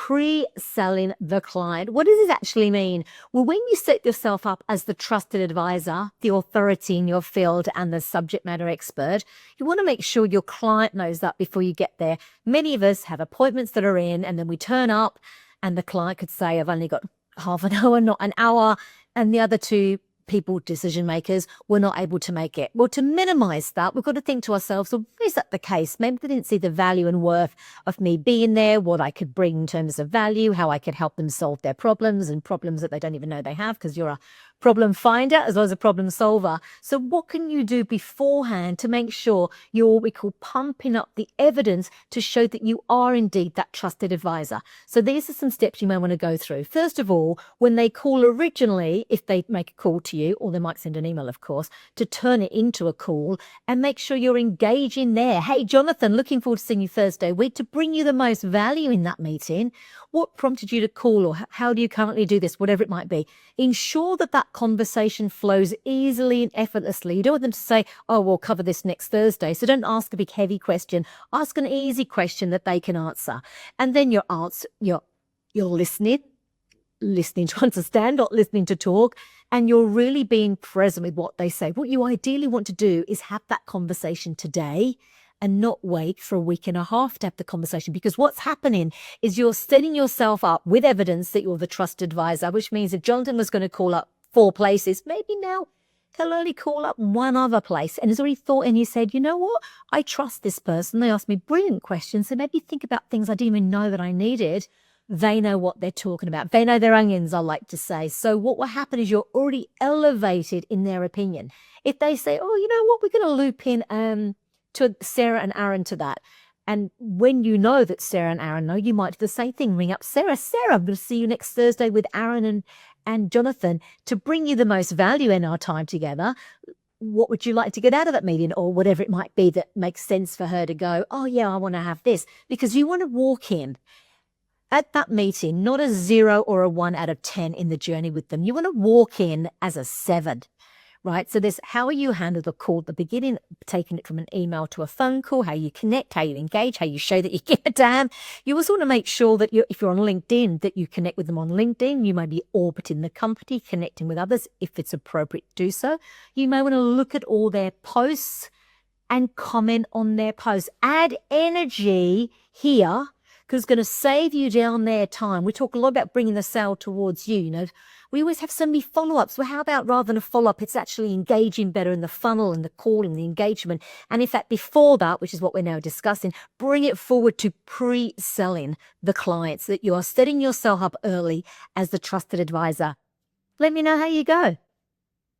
pre-selling the client. What does this actually mean? Well, when you set yourself up as the trusted advisor, the authority in your field and the subject matter expert, you want to make sure your client knows that before you get there. Many of us have appointments that are in, and then we turn up and the client could say, I've only got half an hour, not an hour, and the other two people, decision makers, were not able to make it. Well, to minimize that, we've got to think to ourselves, well, is that the case? Maybe they didn't see the value and worth of me being there, what I could bring in terms of value, how I could help them solve their problems and problems that they don't even know they have, because you're a problem finder as well as a problem solver. So what can you do beforehand to make sure you're what we call pumping up the evidence to show that you are indeed that trusted advisor? So these are some steps you may want to go through. First of all, when they call originally, if they make a call to you, or they might send an email, of course, to turn it into a call and make sure you're engaging there. Hey, Jonathan, looking forward to seeing you Thursday week to bring you the most value in that meeting. What prompted you to call, or how do you currently do this? Whatever it might be. Ensure that that conversation flows easily and effortlessly. You don't want them to say, oh, we'll cover this next Thursday. So don't ask a big heavy question. Ask an easy question that they can answer. And then you're listening to understand, not listening to talk. And you're really being present with what they say. What you ideally want to do is have that conversation today and not wait for a week and a half to have the conversation, because what's happening is you're setting yourself up with evidence that you're the trusted advisor, which means if Jonathan was going to call up 4 places, maybe now he'll only call up one other place, and has already thought, and he said, you know what, I trust this person. They asked me brilliant questions, so maybe think about things I didn't even know that I needed. They know what they're talking about. They know their onions, I like to say. So what will happen is you're already elevated in their opinion. If they say, oh, you know what, we're going to loop in to Sarah and Aaron to that. And when you know that Sarah and Aaron know, you might do the same thing. Ring up Sarah. Sarah, I'm going to see you next Thursday with Aaron and Jonathan to bring you the most value in our time together. What would you like to get out of that meeting, or whatever it might be that makes sense for her to go, oh, yeah, I want to have this. Because you want to walk in at that meeting, not a 0 or a 1 out of 10 in the journey with them. You want to walk in as a 7. Right? So there's how you handle the call at the beginning, taking it from an email to a phone call, how you connect, how you engage, how you show that you give a damn. You also want to make sure that if you're on LinkedIn, that you connect with them on LinkedIn. You may be orbiting the company, connecting with others if it's appropriate to do so. You may want to look at all their posts and comment on their posts. Add energy here, because it's going to save you down their time. We talk a lot about bringing the sale towards you. You know, we always have so many follow-ups. Well, how about rather than a follow-up, it's actually engaging better in the funnel and the call and the engagement. And in fact, before that, which is what we're now discussing, bring it forward to pre-selling the clients, that you are setting yourself up early as the trusted advisor. Let me know how you go.